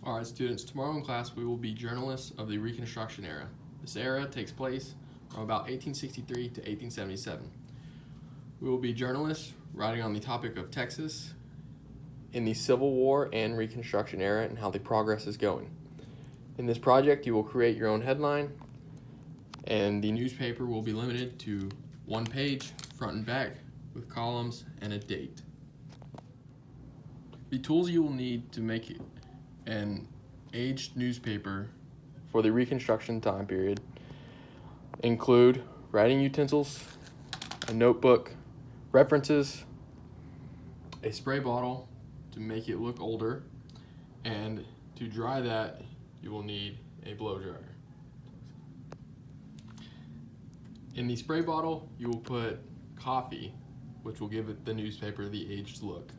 Alright students, tomorrow in class we will be journalists of the Reconstruction era. This era takes place from about 1863 to 1877. We will be journalists writing on the topic of Texas in the Civil War and Reconstruction era and how the progress is going. In this project you will create your own headline, and the newspaper will be limited to one page, front and back, with columns and a date. The tools you will need to make an aged newspaper for the Reconstruction time period include writing utensils, a notebook, references, a spray bottle to make it look older, and to dry that you will need a blow dryer. In the spray bottle you will put coffee, which will give the newspaper the aged look.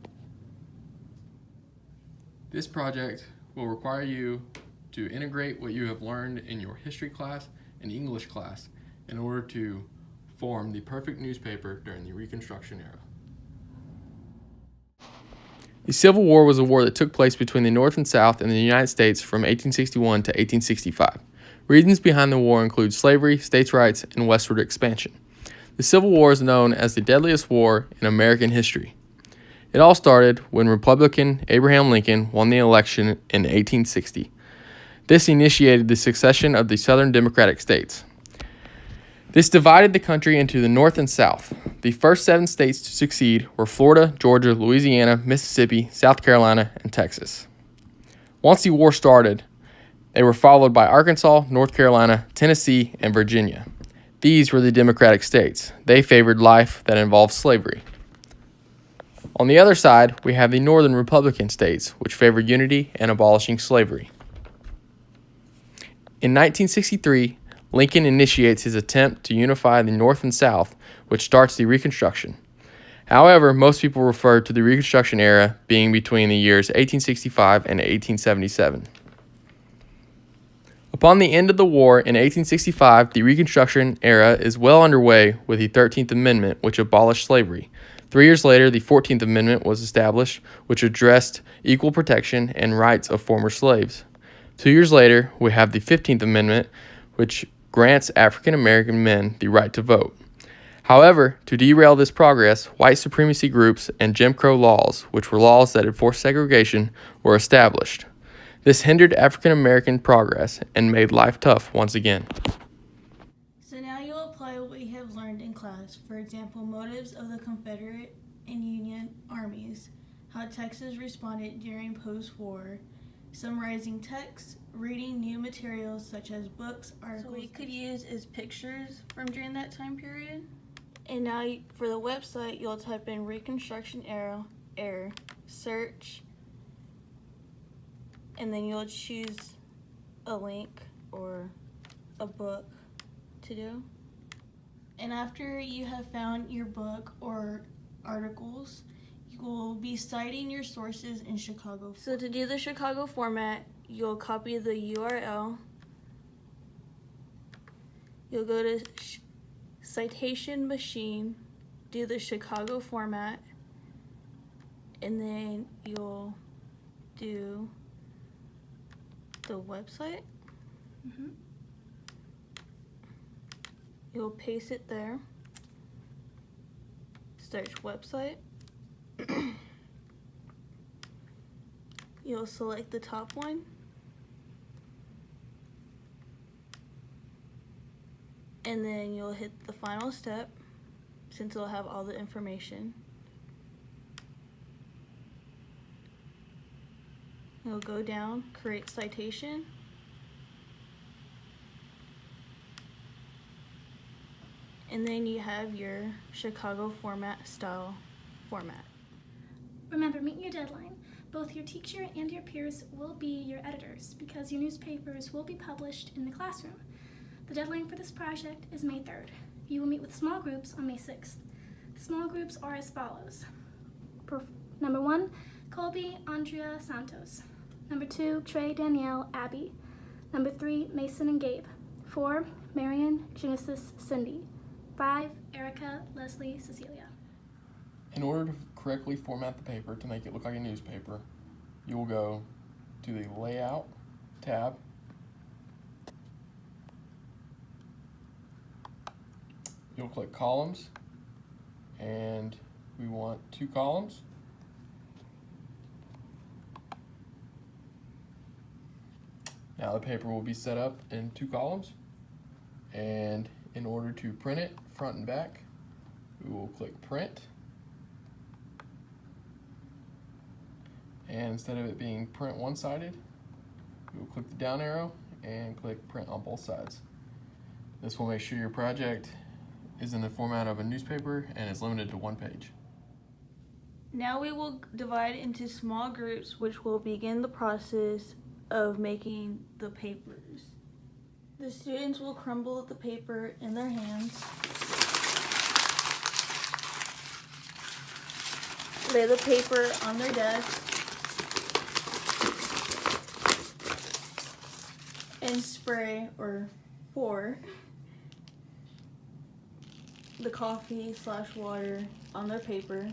This project will require you to integrate what you have learned in your history class and English class in order to form the perfect newspaper during the Reconstruction era. The Civil War was a war that took place between the North and South in the United States from 1861 to 1865. Reasons behind the war include slavery, states' rights, and westward expansion. The Civil War is known as the deadliest war in American history. It all started when Republican Abraham Lincoln won the election in 1860. This initiated the secession of the Southern Democratic states. This divided the country into the North and South. The first 7 states to succeed were Florida, Georgia, Louisiana, Mississippi, South Carolina, and Texas. Once the war started, they were followed by Arkansas, North Carolina, Tennessee, and Virginia. These were the Democratic states. They favored life that involved slavery. On the other side, we have the Northern Republican states, which favored unity and abolishing slavery. In 1963, Lincoln initiates his attempt to unify the North and South, which starts the Reconstruction. However, most people refer to the Reconstruction era being between the years 1865 and 1877. Upon the end of the war in 1865, the Reconstruction era is well underway with the 13th Amendment, which abolished slavery. 3 years later, the 14th Amendment was established, which addressed equal protection and rights of former slaves. 2 years later, we have the 15th Amendment, which grants African American men the right to vote. However, to derail this progress, white supremacy groups and Jim Crow laws, which were laws that enforced segregation, were established. This hindered African American progress and made life tough once again. So now you'll apply what you have learned in class. For example, motives of the Confederate and Union armies, how Texas responded during post-war, summarizing texts, reading new materials such as books, articles. So what you could use is pictures from during that time period. And now for the website, you'll type in Reconstruction era, search, and then you'll choose a link or a book to do. And after you have found your book or articles, you will be citing your sources in Chicago. So to do the Chicago format, you'll copy the URL. You'll go to Citation Machine, do the Chicago format, and then you'll do the website. You'll paste it there. Search website. You'll select the top one. And then you'll hit the final step, since it'll have all the information. You'll go down, create citation. And then you have your Chicago format style format. Remember, meet your deadline. Both your teacher and your peers will be your editors because your newspapers will be published in the classroom. The deadline for this project is May 3rd. You will meet with small groups on May 6th. The small groups are as follows. Number 1, Colby, Andrea, Santos. Number 2, Trey, Danielle, Abby. Number 3, Mason and Gabe. 4, Marion, Genesis, Cindy. 5, Erica, Leslie, Cecilia. In order to correctly format the paper to make it look like a newspaper, you will go to the Layout tab. You'll click Columns, and we want 2 columns. Now the paper will be set up in 2 columns, and in order to print it front and back, we will click Print, and instead of it being print one-sided, we will click the down arrow and click Print on both sides. This will make sure your project is in the format of a newspaper and is limited to 1 page. Now we will divide into small groups, which will begin the process of making the papers. The students will crumble the paper in their hands, lay the paper on their desk, and spray or pour the coffee/water on their paper.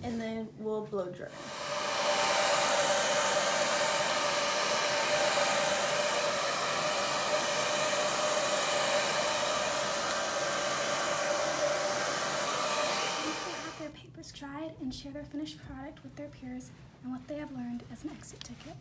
And then we'll blow dry. Papers dried and share their finished product with their peers and what they have learned as an exit ticket.